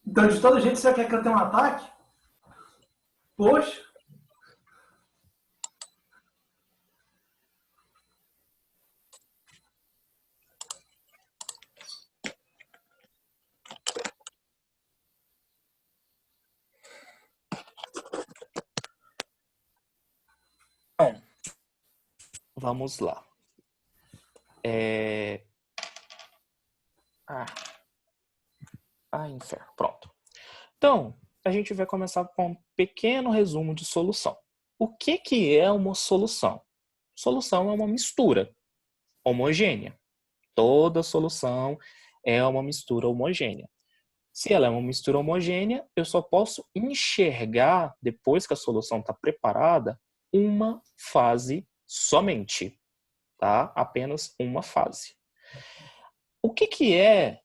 Então, de todo jeito, você quer que eu tenha um ataque? Poxa. Bom, vamos lá. Inferno. Pronto. Então, a gente vai começar com um pequeno resumo de solução. O que é uma solução? Solução é uma mistura homogênea. Toda solução é uma mistura homogênea. Se ela é uma mistura homogênea, eu só posso enxergar, depois que a solução está preparada, uma fase somente. Tá? Apenas uma fase. O que é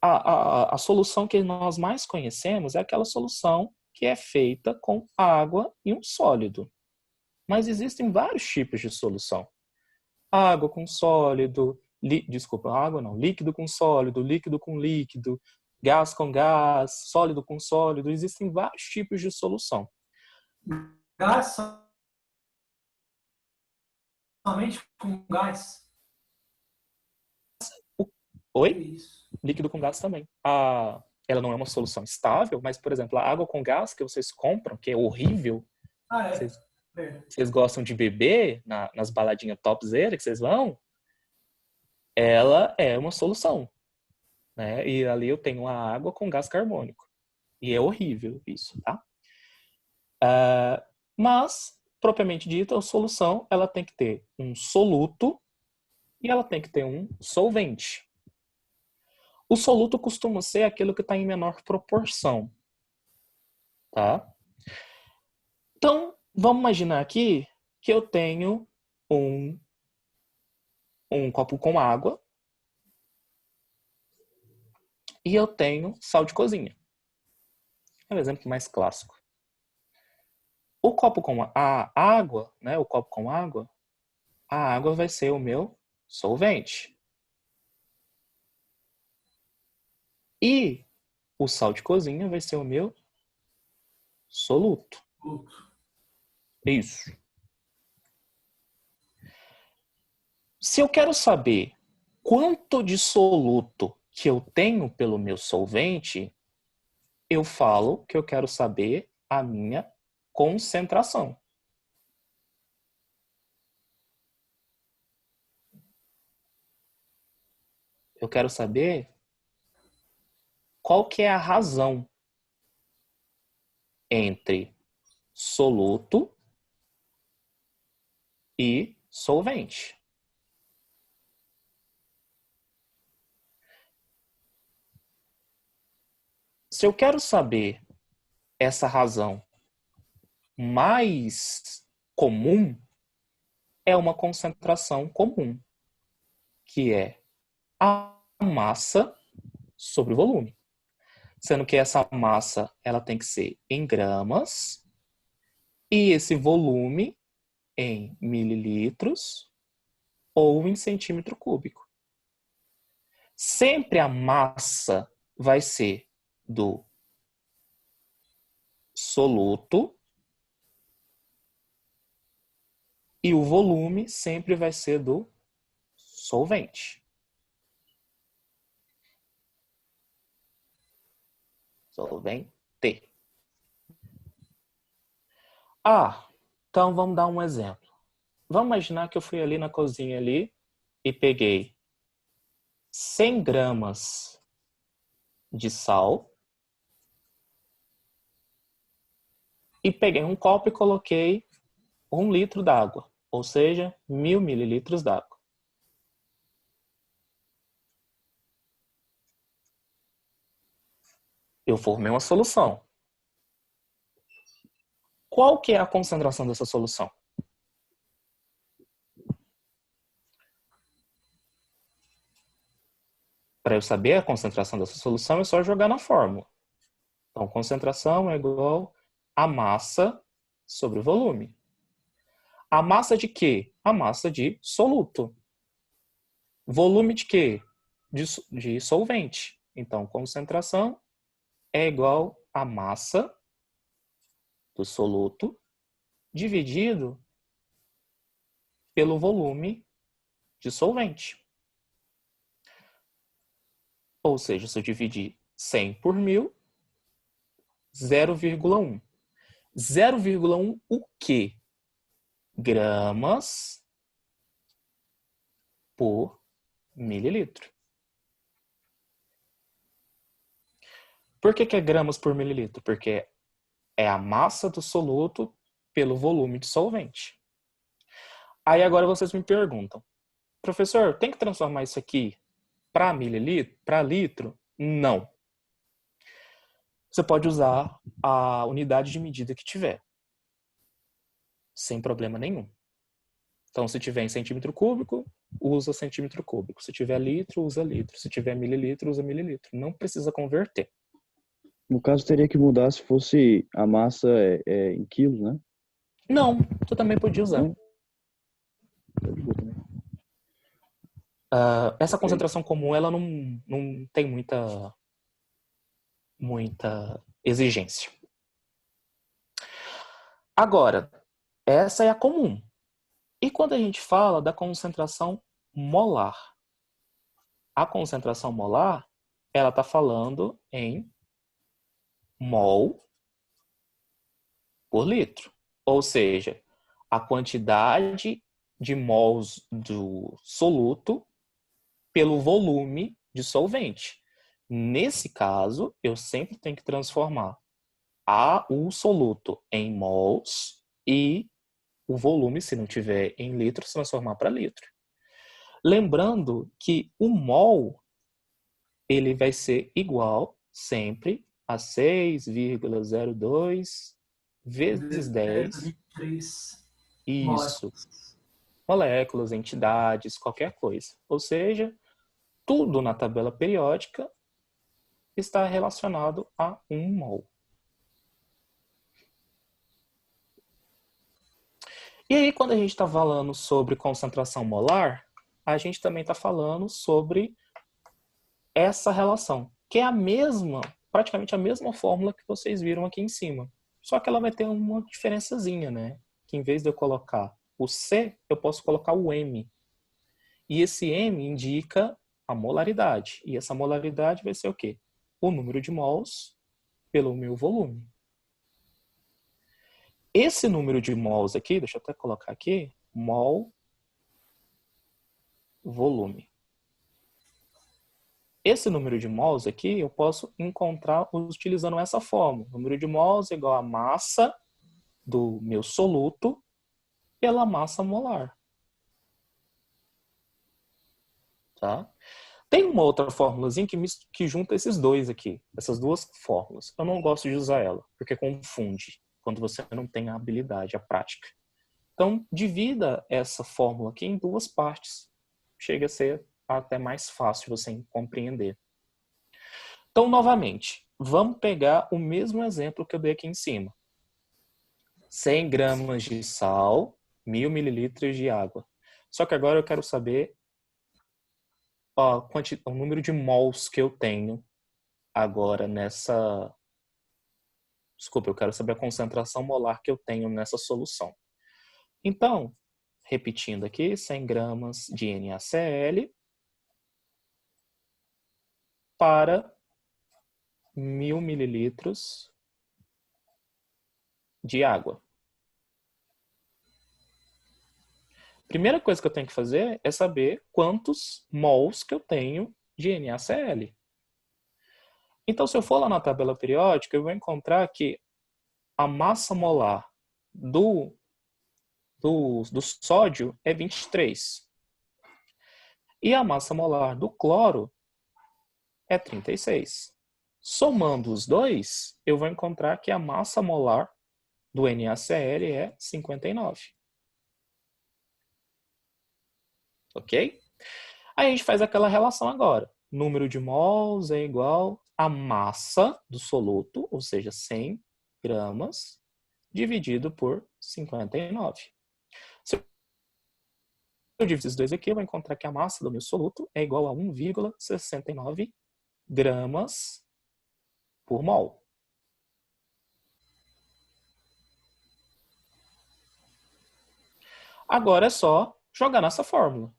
a solução que nós mais conhecemos? É aquela solução que é feita com água e um sólido. Mas existem vários tipos de solução. Água com sólido, água não, líquido com sólido, líquido com líquido, gás com gás, sólido com sólido. Existem vários tipos de solução. Gás somente com gás? Oi? Isso. Líquido com gás também. Ela não é uma solução estável, mas, por exemplo, a água com gás que vocês compram, que é horrível, Ah, é? vocês gostam de beber nas baladinhas topzera que vocês vão, ela é uma solução. Né? E ali eu tenho a água com gás carbônico. E é horrível isso, tá? Mas, propriamente dita, a solução ela tem que ter um soluto e ela tem que ter um solvente. O soluto costuma ser aquilo que está em menor proporção. Tá? Então, vamos imaginar aqui que eu tenho um copo com água e eu tenho sal de cozinha. É o exemplo mais clássico. O copo com a água, né? O copo com água, a água vai ser o meu solvente. E o sal de cozinha vai ser o meu soluto. Isso. Se eu quero saber quanto de soluto que eu tenho pelo meu solvente, eu falo que eu quero saber a minha concentração. Eu quero saber qual que é a razão entre soluto e solvente. Se eu quero saber essa razão mais comum, é uma concentração comum, que é a massa sobre o volume. Sendo que essa massa ela tem que ser em gramas e esse volume em mililitros ou em centímetro cúbico. Sempre a massa vai ser do soluto e o volume sempre vai ser do solvente. Solvente. Então vamos dar um exemplo. Vamos imaginar que eu fui ali na cozinha ali e peguei 100 gramas de sal e peguei um copo e coloquei 1 litro d'água, ou seja, 1000 mililitros d'água. Eu formei uma solução. Qual que é a concentração dessa solução? Para eu saber a concentração dessa solução, é só jogar na fórmula. Então, concentração é igual a massa sobre o volume. A massa de quê? A massa de soluto. Volume de quê? De solvente. Então, concentração é igual a massa do soluto dividido pelo volume de solvente. Ou seja, se eu dividir 100 por 1000, 0,1. 0,1 o quê? Gramas por mililitro. Por que é gramas por mililitro? Porque é a massa do soluto pelo volume de solvente. Aí agora vocês me perguntam, professor, tem que transformar isso aqui para mililitro, para litro? Não. Você pode usar a unidade de medida que tiver, sem problema nenhum. Então, se tiver em centímetro cúbico, usa centímetro cúbico. Se tiver litro, usa litro. Se tiver mililitro, usa mililitro. Não precisa converter. No caso, teria que mudar se fosse a massa em quilos, né? Não, tu também podia usar. Não? Essa concentração comum, ela não tem muita exigência. Agora, essa é a comum. E quando a gente fala da concentração molar? A concentração molar, ela está falando em mol por litro. Ou seja, a quantidade de mols do soluto pelo volume de solvente. Nesse caso, eu sempre tenho que transformar o soluto em mols e o volume, se não tiver em litros, transformar para litro. Lembrando que o mol ele vai ser igual sempre a 6,02 vezes 10. Isso. Moléculas, entidades, qualquer coisa. Ou seja, tudo na tabela periódica está relacionado a 1 mol. E aí, quando a gente está falando sobre concentração molar, a gente também está falando sobre essa relação, que é a mesma, praticamente a mesma fórmula que vocês viram aqui em cima. Só que ela vai ter uma diferençazinha, né? Que em vez de eu colocar o C, eu posso colocar o M. E esse M indica a molaridade. E essa molaridade vai ser o quê? O número de mols pelo meu volume. Esse número de mols aqui, deixa eu até colocar aqui, mol, volume. Esse número de mols aqui eu posso encontrar utilizando essa fórmula. O número de mols é igual a massa do meu soluto pela massa molar. Tá? Tem uma outra fórmulazinha que junta esses dois aqui, essas duas fórmulas. Eu não gosto de usar ela, porque confunde quando você não tem a habilidade, a prática. Então, divida essa fórmula aqui em duas partes. Chega a ser até mais fácil você compreender. Então, novamente, vamos pegar o mesmo exemplo que eu dei aqui em cima. 100 gramas de sal, 1000 mililitros de água. Só que agora eu quero saber o número de mols que eu tenho agora nessa... Desculpa, eu quero saber a concentração molar que eu tenho nessa solução. Então, repetindo aqui, 100 gramas de NaCl para 1000 mililitros de água. Primeira coisa que eu tenho que fazer é saber quantos mols que eu tenho de NaCl. Então, se eu for lá na tabela periódica, eu vou encontrar que a massa molar do sódio é 23. E a massa molar do cloro é 36. Somando os dois, eu vou encontrar que a massa molar do NaCl é 59. Ok? Aí a gente faz aquela relação agora. Número de mols é igual a massa do soluto, ou seja, 100 gramas, dividido por 59. Se eu dividir esses dois aqui, eu vou encontrar que a massa do meu soluto é igual a 1,69 gramas por mol. Agora é só jogar nessa fórmula.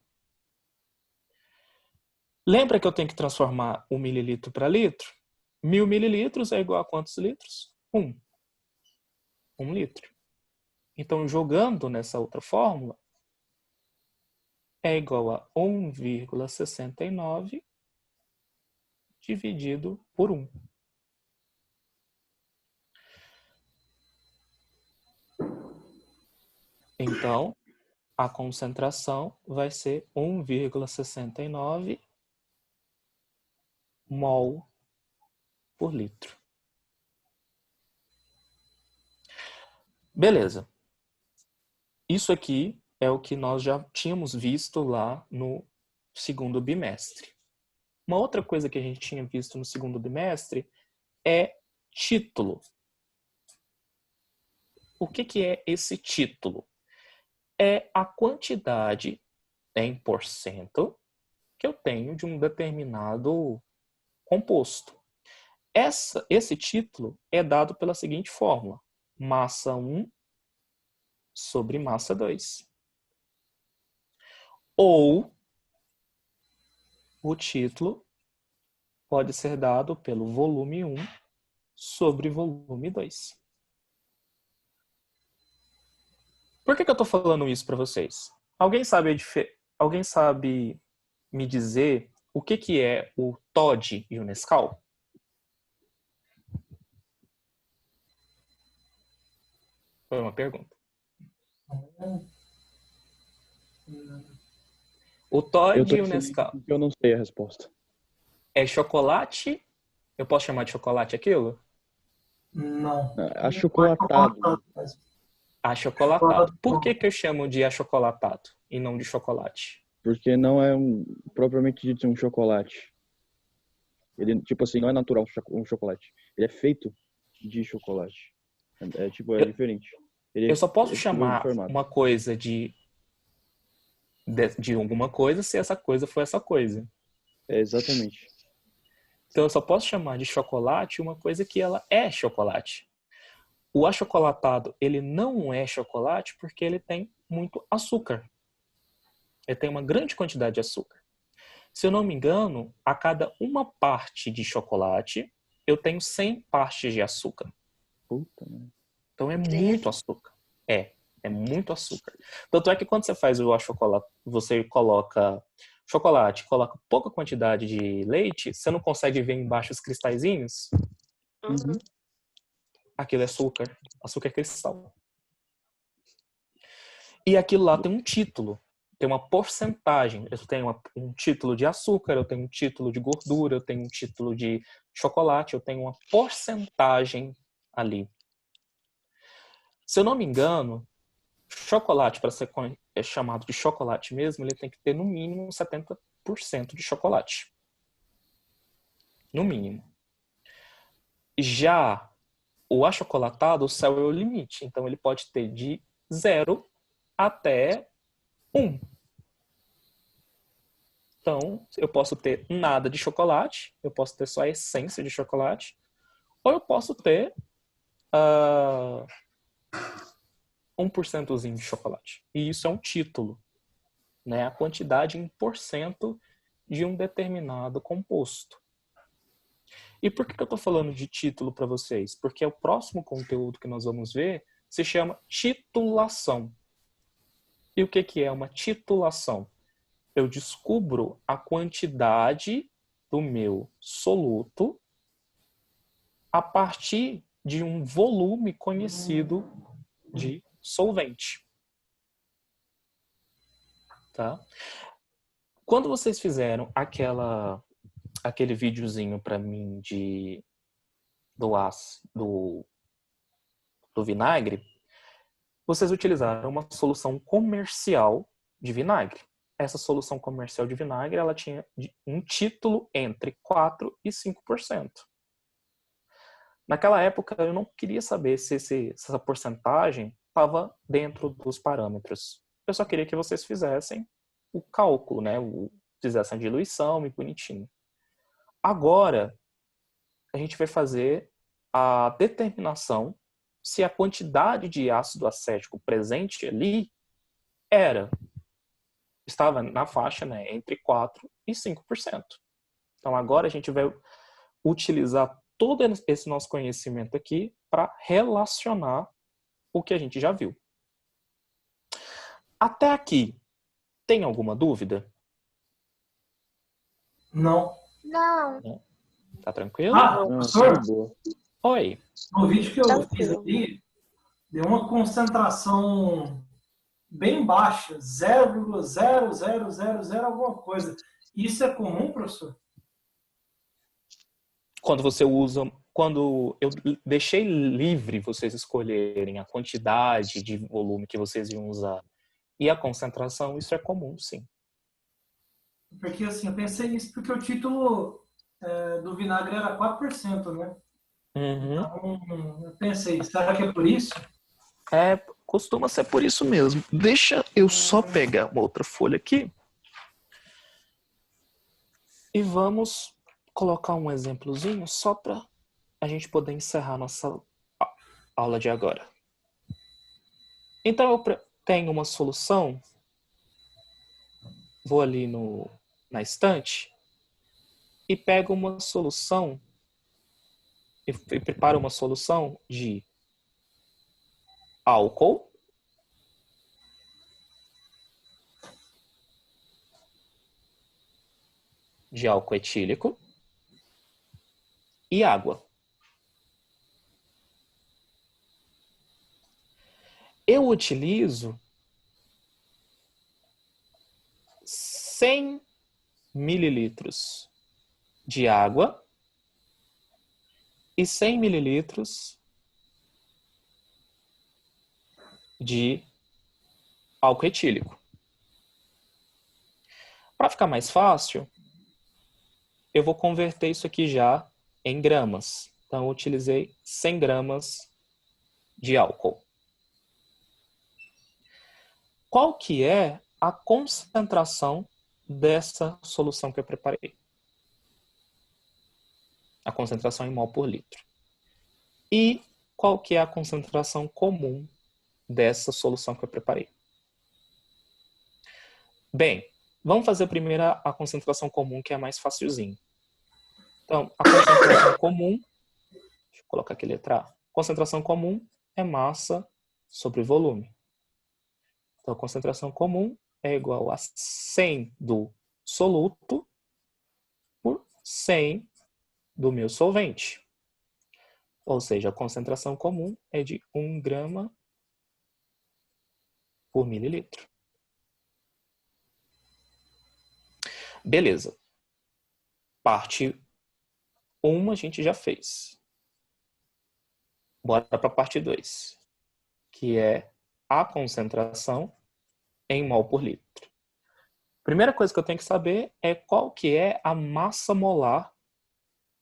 Lembra que eu tenho que transformar 1 mililitro para litro? 1000 mililitros é igual a quantos litros? 1. 1 litro. Então, jogando nessa outra fórmula, é igual a 1,69 dividido por 1. Então, a concentração vai ser 1,69 mol por litro. Beleza. Isso aqui é o que nós já tínhamos visto lá no segundo bimestre. Uma outra coisa que a gente tinha visto no segundo bimestre é título. O que é esse título? É a quantidade em porcento que eu tenho de um determinado composto. Esse título é dado pela seguinte fórmula: massa 1 sobre massa 2. Ou o título pode ser dado pelo volume 1 sobre volume 2. Por que eu estou falando isso para vocês? Alguém sabe me dizer o que é o Todd e o Nescau? Foi uma pergunta. O Todd e o Nescau Eu não sei a resposta. é chocolate? Eu posso chamar de chocolate aquilo? Não. Achocolatado. Achocolatado. Por que eu chamo de achocolatado e não de chocolate? Porque não é propriamente dito um chocolate. Ele, tipo assim, não é natural um chocolate. Ele é feito de chocolate. É diferente. Eu só posso chamar formado. uma coisa de alguma coisa se essa coisa for essa coisa. Exatamente. Então eu só posso chamar de chocolate uma coisa que ela é chocolate. O achocolatado, ele não é chocolate porque ele tem muito açúcar. Ele tem uma grande quantidade de açúcar. Se eu não me engano, a cada uma parte de chocolate, eu tenho 100 partes de açúcar. Puta, né? Então é muito açúcar. É muito açúcar. Tanto é que quando você faz o achocolate, você coloca chocolate, coloca pouca quantidade de leite, você não consegue ver embaixo os cristalzinhos? Uhum. Aquilo é açúcar. Açúcar cristal. E aquilo lá tem um título. Tem uma porcentagem. Eu tenho um título de açúcar, eu tenho um título de gordura, eu tenho um título de chocolate, eu tenho uma porcentagem ali. Se eu não me engano, chocolate, para ser chamado de chocolate mesmo, ele tem que ter no mínimo 70% de chocolate. No mínimo. Já o achocolatado, o céu é o limite. Então ele pode ter de 0 até 1. Então, eu posso ter nada de chocolate, eu posso ter só a essência de chocolate, ou eu posso ter 1%zinho de chocolate. E isso é um título, né? A quantidade em porcento de um determinado composto. E por que eu estou falando de título para vocês? Porque o próximo conteúdo que nós vamos ver se chama titulação. E o que é uma titulação? Eu descubro a quantidade do meu soluto a partir de um volume conhecido de solvente. Tá? Quando vocês fizeram aquele videozinho para mim do vinagre, vocês utilizaram uma solução comercial de vinagre. Essa solução comercial de vinagre, ela tinha um título entre 4% e 5%. Naquela época, eu não queria saber se essa porcentagem estava dentro dos parâmetros. Eu só queria que vocês fizessem o cálculo, né? Fizessem a diluição e bonitinho. Agora, a gente vai fazer a determinação se a quantidade de ácido acético presente ali estava na faixa, né, entre 4% e 5%. Então agora a gente vai utilizar todo esse nosso conhecimento aqui para relacionar o que a gente já viu. Até aqui, tem alguma dúvida? Não. Não. Tá tranquilo? Ah, Não, professor, tá boa. Oi. no vídeo que eu fiz Tranquilo. ali, deu uma concentração bem baixa, 0,0000 alguma coisa. Isso é comum, professor? Quando eu deixei livre vocês escolherem a quantidade de volume que vocês iam usar e a concentração, isso é comum, sim. Porque assim, eu pensei nisso porque o título do vinagre era 4%, né? Uhum. Então, eu pensei, será que é por isso? Costuma ser por isso mesmo. Deixa eu só pegar uma outra folha aqui. E vamos colocar um exemplozinho só para a gente poder encerrar nossa aula de agora. Então eu tenho uma solução, vou ali na estante e pego uma solução e preparo uma solução de álcool, de álcool etílico e água. Eu utilizo 100 mililitros de água e 100 mililitros de álcool etílico. Para ficar mais fácil, eu vou converter isso aqui já em gramas. Então, eu utilizei 100 gramas de álcool. Qual que é a concentração dessa solução que eu preparei? A concentração em mol por litro. E qual que é a concentração comum dessa solução que eu preparei? Bem, vamos fazer primeiro a concentração comum, que é a mais facilzinho. Então, a concentração comum, deixa eu colocar aqui letra A. Concentração comum é massa sobre volume. Então, a concentração comum é igual a 100 do soluto por 100 do meu solvente. Ou seja, a concentração comum é de 1 grama por mililitro. Beleza. Parte 1 a gente já fez. Bora para a parte 2, que é a concentração em mol por litro. Primeira coisa que eu tenho que saber é qual que é a massa molar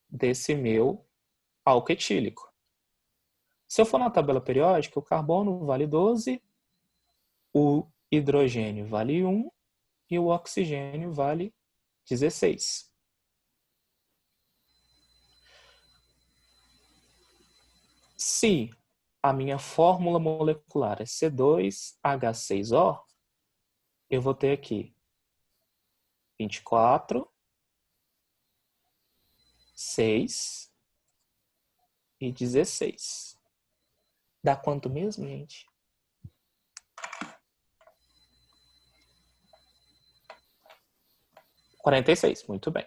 desse meu álcool etílico. Se eu for na tabela periódica, o carbono vale 12, o hidrogênio vale 1 e o oxigênio vale 16. Se a minha fórmula molecular é C2H6O, eu vou ter aqui 24, 6 e 16. Dá quanto mesmo, gente? — 46, muito bem.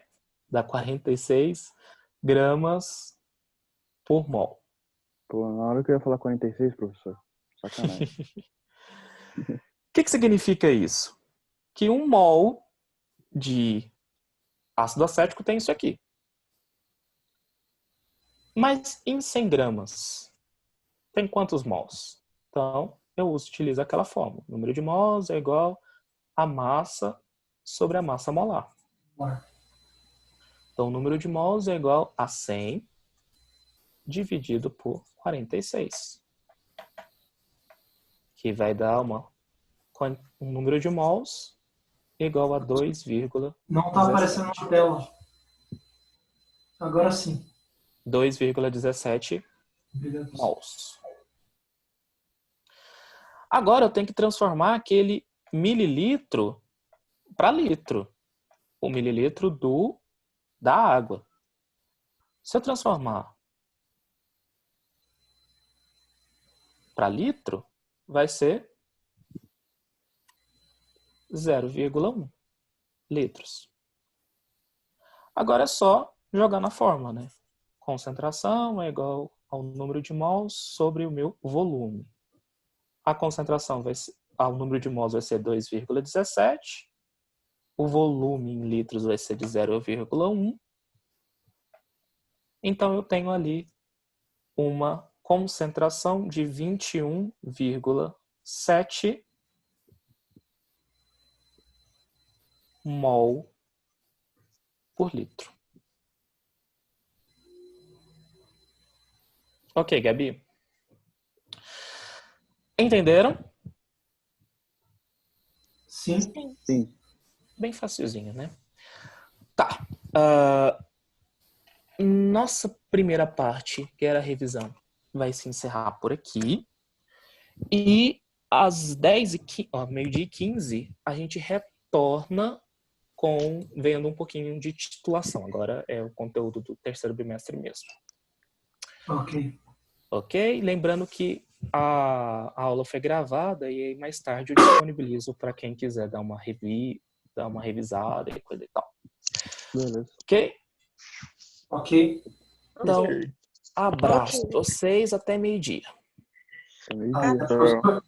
Dá 46 gramas por mol. Pô, na hora que eu ia falar 46, professor. Sacanagem. O que significa isso? Que 1 mol de ácido acético tem isso aqui. Mas em 100 gramas, tem quantos mols? Então, eu utilizo aquela fórmula. O número de mols é igual a massa sobre a massa molar. Então, o número de mols é igual a 100 dividido por 46. Que vai dar um número de mols igual a 2,17. Não está aparecendo na tela. Agora sim. 2,17 mols. Agora eu tenho que transformar aquele mililitro para litro. O mililitro da água. Se eu transformar para litro, vai ser 0,1 litros. Agora é só jogar na fórmula, né? Concentração é igual ao número de mols sobre o meu volume. A concentração ao número de mols vai ser 2,17. O volume em litros vai ser de 0,1. Então eu tenho ali uma concentração de 21,7 mol por litro. Ok, Gabi? Entenderam? Sim. Sim. Bem facilzinho, né? Tá. Nossa primeira parte, que era a revisão, vai se encerrar por aqui. E às meio-dia e 15, a gente retorna vendo um pouquinho de titulação. Agora é o conteúdo do terceiro bimestre mesmo. Ok. Ok? Lembrando que a aula foi gravada e aí mais tarde eu disponibilizo para quem quiser dar uma revisada e coisa e tal. Beleza. Ok? Ok. Então, abraço vocês até meio-dia. Meio-dia. Até, professor.